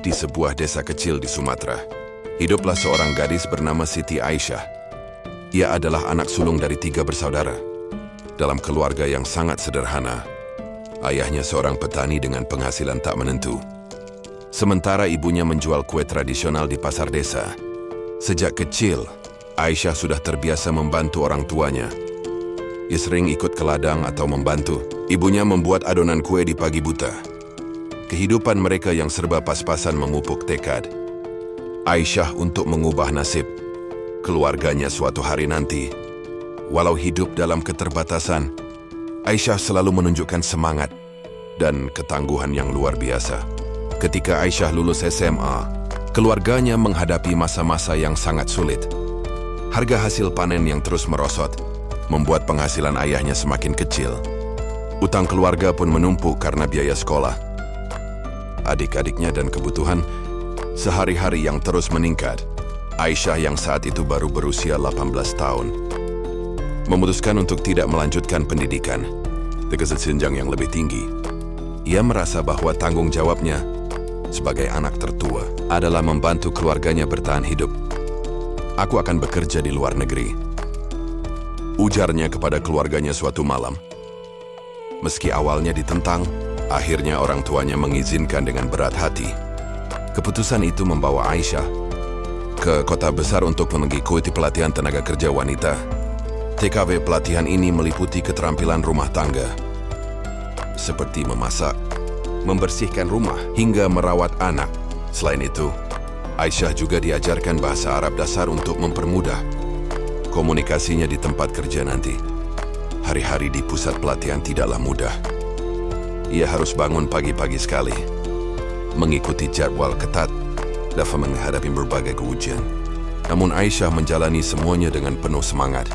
di sebuah desa kecil di Sumatera. Hiduplah seorang gadis bernama Siti Aisyah. Ia adalah anak sulung dari 3 bersaudara. Dalam keluarga yang sangat sederhana, ayahnya seorang petani dengan penghasilan tak menentu. Sementara ibunya menjual kue tradisional di pasar desa. Sejak kecil, Aisyah sudah terbiasa membantu orang tuanya. Ia sering ikut ke ladang atau membantu ibunya membuat adonan kue di pagi buta. Kehidupan mereka yang serba pas-pasan memupuk tekad Aisyah untuk mengubah nasib keluarganya suatu hari nanti. Walau hidup dalam keterbatasan, Aisyah selalu menunjukkan semangat dan ketangguhan yang luar biasa. Ketika Aisyah lulus SMA, keluarganya menghadapi masa-masa yang sangat sulit. Harga hasil panen yang terus merosot membuat penghasilan ayahnya semakin kecil. Utang keluarga pun menumpuk karena biaya sekolah adik-adiknya dan kebutuhan sehari-hari yang terus meningkat. Aisyah yang saat itu baru berusia 18 tahun memutuskan untuk tidak melanjutkan pendidikan ke jenjang yang lebih tinggi. Ia merasa bahwa tanggung jawabnya sebagai anak tertua adalah membantu keluarganya bertahan hidup. "Aku akan bekerja di luar negeri," ujarnya kepada keluarganya suatu malam. Meski awalnya ditentang, akhirnya orang tuanya mengizinkan dengan berat hati. Keputusan itu membawa Aisyah ke kota besar untuk mengikuti pelatihan tenaga kerja wanita. TKW pelatihan ini meliputi keterampilan rumah tangga, seperti memasak, membersihkan rumah, hingga merawat anak. Selain itu, Aisyah juga diajarkan bahasa Arab dasar untuk mempermudah komunikasinya di tempat kerja nanti. Hari-hari di pusat pelatihan tidaklah mudah. Ia harus bangun pagi-pagi sekali, mengikuti jadwal ketat, dan menghadapi berbagai ujian. Namun Aisyah menjalani semuanya dengan penuh semangat.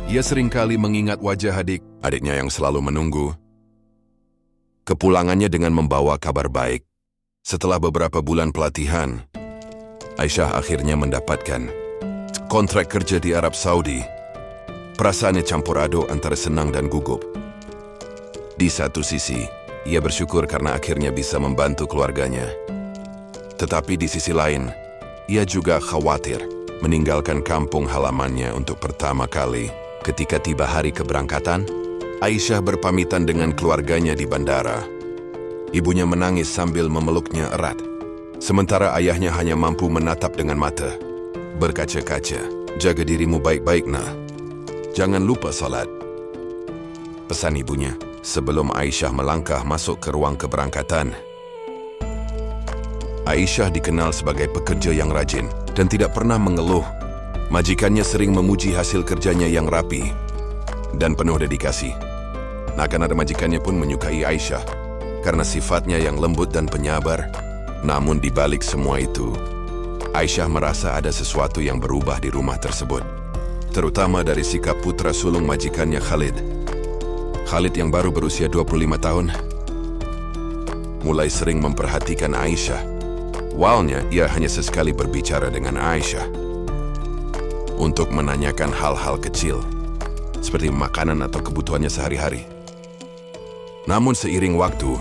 Ia seringkali mengingat wajah adik-adiknya yang selalu menunggu kepulangannya dengan membawa kabar baik. Setelah beberapa bulan pelatihan, Aisyah akhirnya mendapatkan kontrak kerja di Arab Saudi. Perasaannya campur aduk antara senang dan gugup. Di satu sisi, ia bersyukur karena akhirnya bisa membantu keluarganya. Tetapi di sisi lain, ia juga khawatir meninggalkan kampung halamannya untuk pertama kali. Ketika tiba hari keberangkatan, Aisyah berpamitan dengan keluarganya di bandara. Ibunya menangis sambil memeluknya erat, sementara ayahnya hanya mampu menatap dengan mata berkaca-kaca. "Jaga dirimu baik-baik, nak. Jangan lupa salat," pesan ibunya sebelum Aisyah melangkah masuk ke ruang keberangkatan. Aisyah dikenal sebagai pekerja yang rajin dan tidak pernah mengeluh. Majikannya sering memuji hasil kerjanya yang rapi dan penuh dedikasi. Anak-anak majikannya pun menyukai Aisyah karena sifatnya yang lembut dan penyabar. Namun di balik semua itu, Aisyah merasa ada sesuatu yang berubah di rumah tersebut, terutama dari sikap putra sulung majikannya Khalid. Khalid yang baru berusia 25 tahun mulai sering memperhatikan Aisyah. Awalnya ia hanya sesekali berbicara dengan Aisyah untuk menanyakan hal-hal kecil seperti makanan atau kebutuhannya sehari-hari. Namun seiring waktu,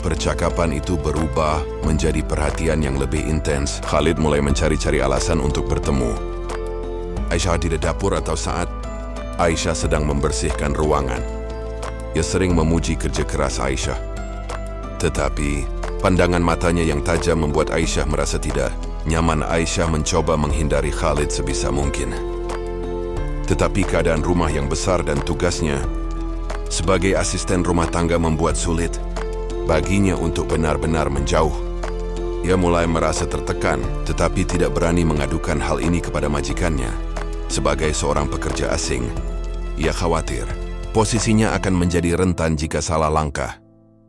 percakapan itu berubah menjadi perhatian yang lebih intens. Khalid mulai mencari-cari alasan untuk bertemu Aisyah di dapur atau saat Aisyah sedang membersihkan ruangan. Ia sering memuji kerja keras Aisyah. Tetapi, pandangan matanya yang tajam membuat Aisyah merasa tidak nyaman. Aisyah mencoba menghindari Khalid sebisa mungkin. Tetapi keadaan rumah yang besar dan tugasnya sebagai asisten rumah tangga membuat sulit baginya untuk benar-benar menjauh. Ia mulai merasa tertekan, tetapi tidak berani mengadukan hal ini kepada majikannya. Sebagai seorang pekerja asing, ia khawatir posisinya akan menjadi rentan jika salah langkah.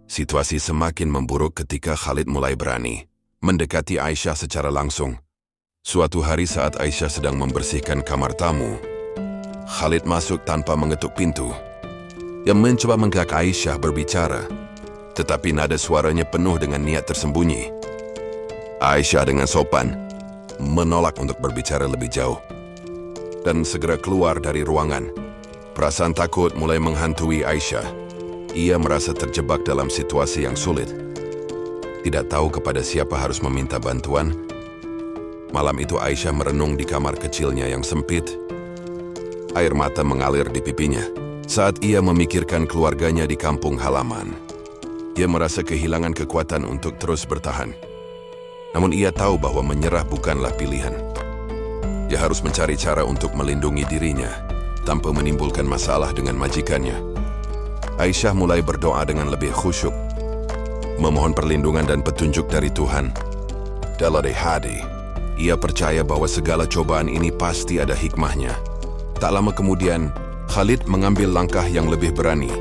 Situasi semakin memburuk ketika Khalid mulai berani mendekati Aisyah secara langsung. Suatu hari saat Aisyah sedang membersihkan kamar tamu, Khalid masuk tanpa mengetuk pintu. Ia mencoba mengganggu Aisyah berbicara, tetapi nada suaranya penuh dengan niat tersembunyi. Aisyah dengan sopan menolak untuk berbicara lebih jauh dan segera keluar dari ruangan. Perasaan takut mulai menghantui Aisyah. Ia merasa terjebak dalam situasi yang sulit. tidak tahu kepada siapa harus meminta bantuan. Malam itu Aisyah merenung di kamar kecilnya yang sempit. Air mata mengalir di pipinya saat ia memikirkan keluarganya di kampung halaman. Ia merasa kehilangan kekuatan untuk terus bertahan. Namun ia tahu bahwa menyerah bukanlah pilihan. Dia harus mencari cara untuk melindungi dirinya tanpa menimbulkan masalah dengan majikannya. Aisyah mulai berdoa dengan lebih khusyuk, memohon perlindungan dan petunjuk dari Tuhan. Dalam hati, ia percaya bahwa segala cobaan ini pasti ada hikmahnya. Tak lama kemudian, Khalid mengambil langkah yang lebih berani.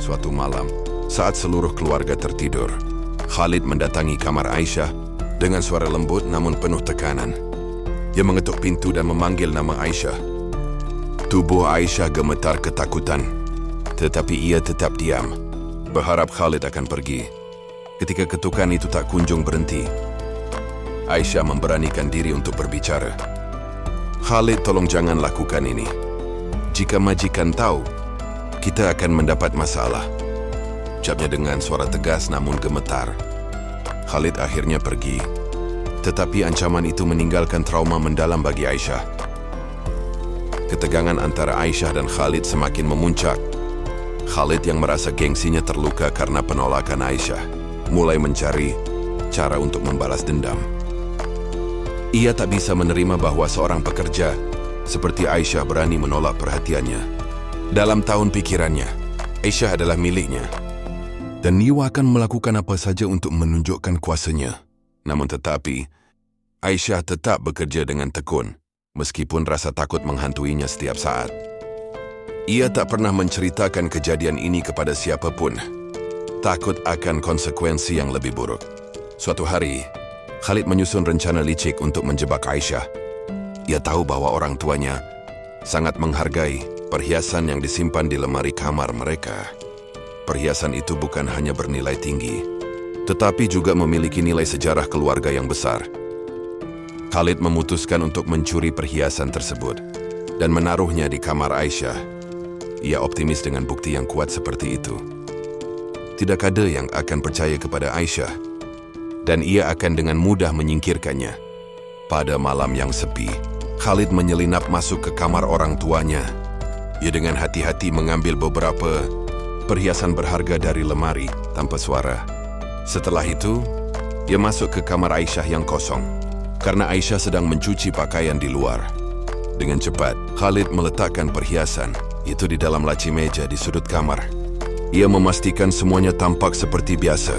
Suatu malam, saat seluruh keluarga tertidur, Khalid mendatangi kamar Aisyah dengan suara lembut namun penuh tekanan. Ia mengetuk pintu dan memanggil nama Aisyah. Tubuh Aisyah gemetar ketakutan, tetapi ia tetap diam, berharap Khalid akan pergi. Ketika ketukan itu tak kunjung berhenti, Aisyah memberanikan diri untuk berbicara. Khalid, tolong jangan lakukan ini. Jika majikan tahu, kita akan mendapat masalah. Ucapnya dengan suara tegas namun gemetar. Khalid akhirnya pergi, tetapi ancaman itu meninggalkan trauma mendalam bagi Aisyah. Ketegangan antara Aisyah dan Khalid semakin memuncak. Khalid yang merasa gengsinya terluka karena penolakan Aisyah, mulai mencari cara untuk membalas dendam. Ia tak bisa menerima bahwa seorang pekerja seperti Aisyah berani menolak perhatiannya. Dalam tahun pikirannya, Aisyah adalah miliknya, dan dia akan melakukan apa saja untuk menunjukkan kuasanya. Namun tetapi, Aisyah tetap bekerja dengan tekun, meskipun rasa takut menghantuinya setiap saat. Ia tak pernah menceritakan kejadian ini kepada siapapun, takut akan konsekuensi yang lebih buruk. Suatu hari, Khalid menyusun rencana licik untuk menjebak Aisyah. Ia tahu bahwa orang tuanya sangat menghargai perhiasan yang disimpan di lemari kamar mereka. Perhiasan itu bukan hanya bernilai tinggi, tetapi juga memiliki nilai sejarah keluarga yang besar. Khalid memutuskan untuk mencuri perhiasan tersebut dan menaruhnya di kamar Aisyah. Ia optimis dengan bukti yang kuat seperti itu. Tidak ada yang akan percaya kepada Aisyah, dan ia akan dengan mudah menyingkirkannya. Pada malam yang sepi, Khalid menyelinap masuk ke kamar orang tuanya. Ia dengan hati-hati mengambil beberapa perhiasan berharga dari lemari tanpa suara. Setelah itu, ia masuk ke kamar Aisyah yang kosong, karena Aisyah sedang mencuci pakaian di luar. Dengan cepat, Khalid meletakkan perhiasan itu di dalam laci meja di sudut kamar. Ia memastikan semuanya tampak seperti biasa,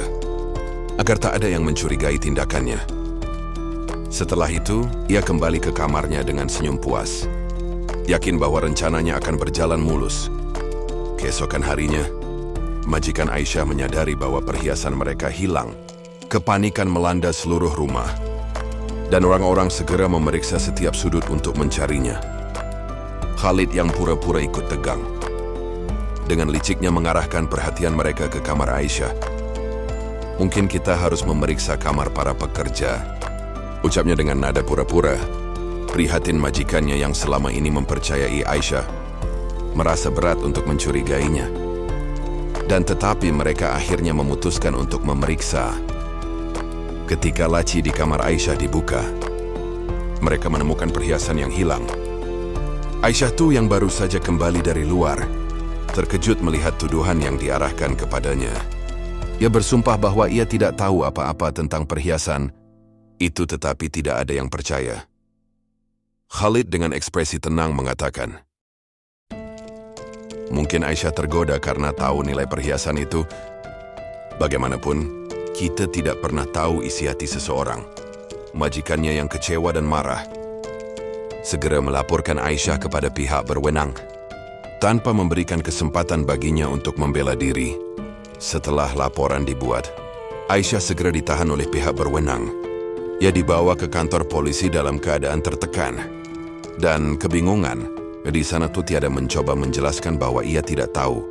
agar tak ada yang mencurigai tindakannya. Setelah itu, ia kembali ke kamarnya dengan senyum puas, yakin bahwa rencananya akan berjalan mulus. Keesokan harinya, majikan Aisyah menyadari bahwa perhiasan mereka hilang. Kepanikan melanda seluruh rumah, dan orang-orang segera memeriksa setiap sudut untuk mencarinya. Khalid yang pura-pura ikut tegang, dengan liciknya mengarahkan perhatian mereka ke kamar Aisyah. Mungkin kita harus memeriksa kamar para pekerja, ucapnya dengan nada pura-pura. Prihatin majikannya yang selama ini mempercayai Aisyah, merasa berat untuk mencurigainya. Dan tetapi mereka akhirnya memutuskan untuk memeriksa. Ketika laci di kamar Aisyah dibuka, mereka menemukan perhiasan yang hilang. Aisyah tuh yang baru saja kembali dari luar, terkejut melihat tuduhan yang diarahkan kepadanya. Ia bersumpah bahwa ia tidak tahu apa-apa tentang perhiasan itu, tetapi tidak ada yang percaya. Khalid dengan ekspresi tenang mengatakan, mungkin Aisyah tergoda karena tahu nilai perhiasan itu. Bagaimanapun, kita tidak pernah tahu isi hati seseorang. Majikannya yang kecewa dan marah segera melaporkan Aisyah kepada pihak berwenang, tanpa memberikan kesempatan baginya untuk membela diri. Setelah laporan dibuat, Aisyah segera ditahan oleh pihak berwenang. Ia dibawa ke kantor polisi dalam keadaan tertekan dan kebingungan. Di sana Tutiada mencoba menjelaskan bahwa ia tidak tahu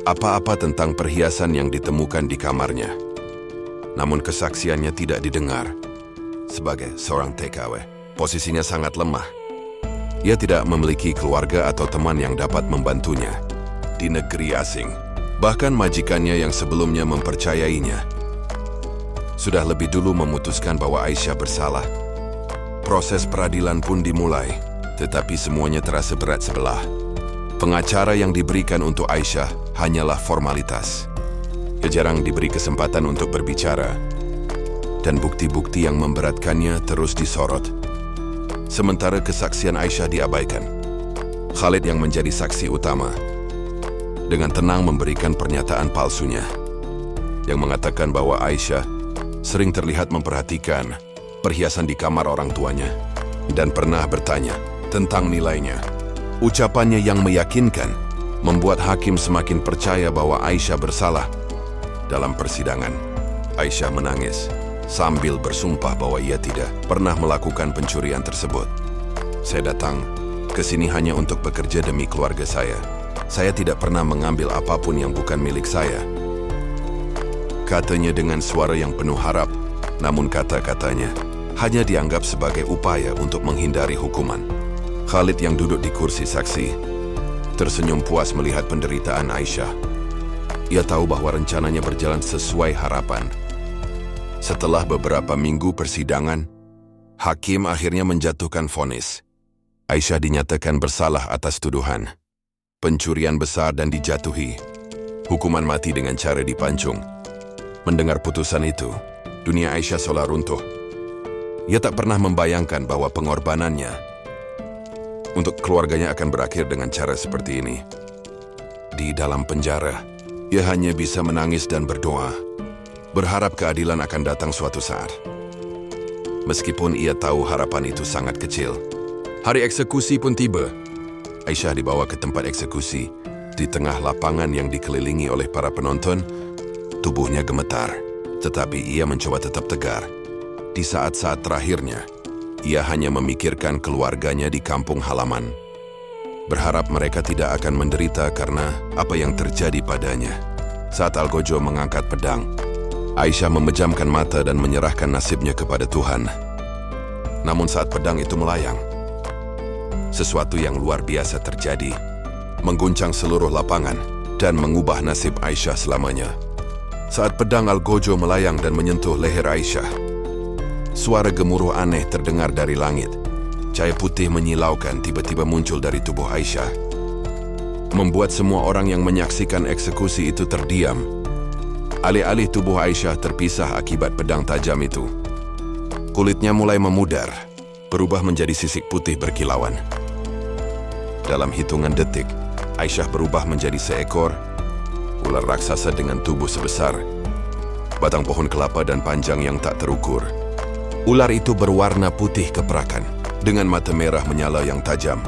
apa-apa tentang perhiasan yang ditemukan di kamarnya. Namun kesaksiannya tidak didengar. Sebagai seorang TKW, posisinya sangat lemah. Ia tidak memiliki keluarga atau teman yang dapat membantunya di negeri asing. Bahkan majikannya yang sebelumnya mempercayainya sudah lebih dulu memutuskan bahwa Aisyah bersalah. Proses peradilan pun dimulai, tetapi semuanya terasa berat sebelah. Pengacara yang diberikan untuk Aisyah hanyalah formalitas. Ia jarang diberi kesempatan untuk berbicara, dan bukti-bukti yang memberatkannya terus disorot. Sementara kesaksian Aisyah diabaikan. Khalid yang menjadi saksi utama, dengan tenang memberikan pernyataan palsunya, yang mengatakan bahwa Aisyah sering terlihat memperhatikan perhiasan di kamar orang tuanya, dan pernah bertanya tentang nilainya. Ucapannya yang meyakinkan membuat hakim semakin percaya bahwa Aisyah bersalah. Dalam persidangan, Aisyah menangis sambil bersumpah bahwa ia tidak pernah melakukan pencurian tersebut. Saya datang ke sini hanya untuk bekerja demi keluarga saya. Saya tidak pernah mengambil apapun yang bukan milik saya, katanya dengan suara yang penuh harap, namun kata-katanya hanya dianggap sebagai upaya untuk menghindari hukuman. Khalid yang duduk di kursi saksi tersenyum puas melihat penderitaan Aisyah. Ia tahu bahwa rencananya berjalan sesuai harapan. Setelah beberapa minggu persidangan, hakim akhirnya menjatuhkan vonis. Aisyah dinyatakan bersalah atas tuduhan pencurian besar dan dijatuhi hukuman mati dengan cara dipancung. Mendengar putusan itu, dunia Aisyah seolah runtuh. Ia tak pernah membayangkan bahwa pengorbanannya untuk keluarganya akan berakhir dengan cara seperti ini. Di dalam penjara, ia hanya bisa menangis dan berdoa, berharap keadilan akan datang suatu saat. Meskipun ia tahu harapan itu sangat kecil. Hari eksekusi pun tiba. Aisyah dibawa ke tempat eksekusi. Di tengah lapangan yang dikelilingi oleh para penonton, tubuhnya gemetar, tetapi ia mencoba tetap tegar. Di saat-saat terakhirnya, ia hanya memikirkan keluarganya di kampung halaman, berharap mereka tidak akan menderita karena apa yang terjadi padanya. Saat Algojo mengangkat pedang, Aisyah memejamkan mata dan menyerahkan nasibnya kepada Tuhan. Namun saat pedang itu melayang, sesuatu yang luar biasa terjadi, mengguncang seluruh lapangan dan mengubah nasib Aisyah selamanya. Saat pedang Algojo melayang dan menyentuh leher Aisyah, suara gemuruh aneh terdengar dari langit. Cahaya putih menyilaukan tiba-tiba muncul dari tubuh Aisyah, membuat semua orang yang menyaksikan eksekusi itu terdiam. Alih-alih tubuh Aisyah terpisah akibat pedang tajam itu, kulitnya mulai memudar, berubah menjadi sisik putih berkilauan. Dalam hitungan detik, Aisyah berubah menjadi seekor ular raksasa dengan tubuh sebesar batang pohon kelapa dan panjang yang tak terukur. Ular itu berwarna putih keperakan, dengan mata merah menyala yang tajam.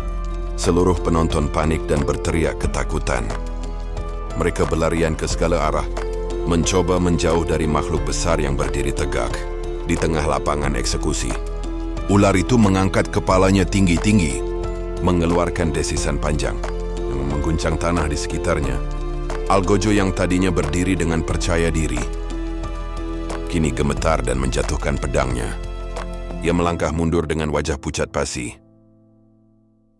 Seluruh penonton panik dan berteriak ketakutan. Mereka berlarian ke segala arah, mencoba menjauh dari makhluk besar yang berdiri tegak di tengah lapangan eksekusi. Ular itu mengangkat kepalanya tinggi-tinggi, mengeluarkan desisan panjang yang mengguncang tanah di sekitarnya. Algojo yang tadinya berdiri dengan percaya diri, kini gemetar dan menjatuhkan pedangnya. Ia melangkah mundur dengan wajah pucat pasi,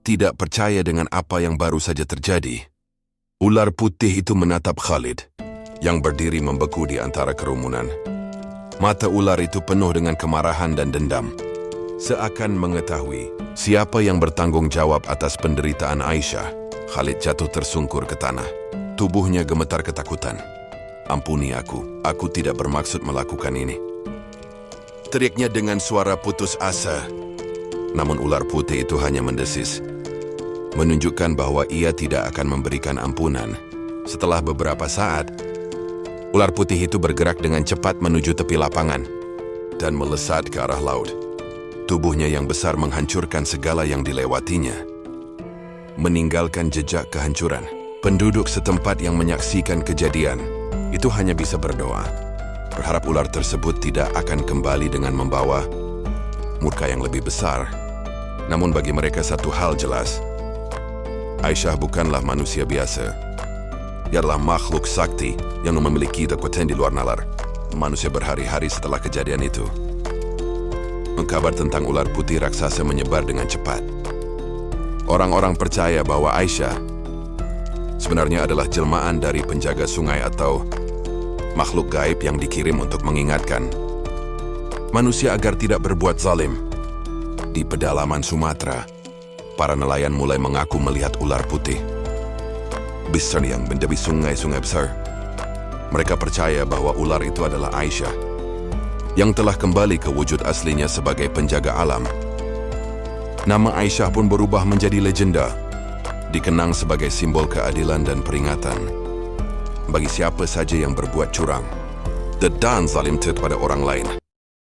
tidak percaya dengan apa yang baru saja terjadi. Ular putih itu menatap Khalid, yang berdiri membeku di antara kerumunan. Mata ular itu penuh dengan kemarahan dan dendam, seakan mengetahui siapa yang bertanggung jawab atas penderitaan Aisyah. Khalid jatuh tersungkur ke tanah. Tubuhnya gemetar ketakutan. "Ampuni aku tidak bermaksud melakukan ini," teriaknya dengan suara putus asa. Namun ular putih itu hanya mendesis, menunjukkan bahwa ia tidak akan memberikan ampunan. Setelah beberapa saat, ular putih itu bergerak dengan cepat menuju tepi lapangan dan melesat ke arah laut. Tubuhnya yang besar menghancurkan segala yang dilewatinya, meninggalkan jejak kehancuran. Penduduk setempat yang menyaksikan kejadian itu hanya bisa berdoa, berharap ular tersebut tidak akan kembali dengan membawa murka yang lebih besar. Namun bagi mereka satu hal jelas, Aisyah bukanlah manusia biasa. Ia adalah makhluk sakti yang memiliki kekuatan di luar nalar. Manusia berhari-hari setelah kejadian itu, kabar tentang ular putih raksasa menyebar dengan cepat. Orang-orang percaya bahwa Aisyah sebenarnya adalah jelmaan dari penjaga sungai atau makhluk gaib yang dikirim untuk mengingatkan manusia agar tidak berbuat zalim. Di pedalaman Sumatera, para nelayan mulai mengaku melihat ular putih besar yang mendebi sungai-sungai besar. Mereka percaya bahwa ular itu adalah Aisyah, yang telah kembali ke wujud aslinya sebagai penjaga alam. Nama Aisyah pun berubah menjadi legenda, dikenang sebagai simbol keadilan dan peringatan bagi siapa saja yang berbuat curang dan zalim kepada orang lain.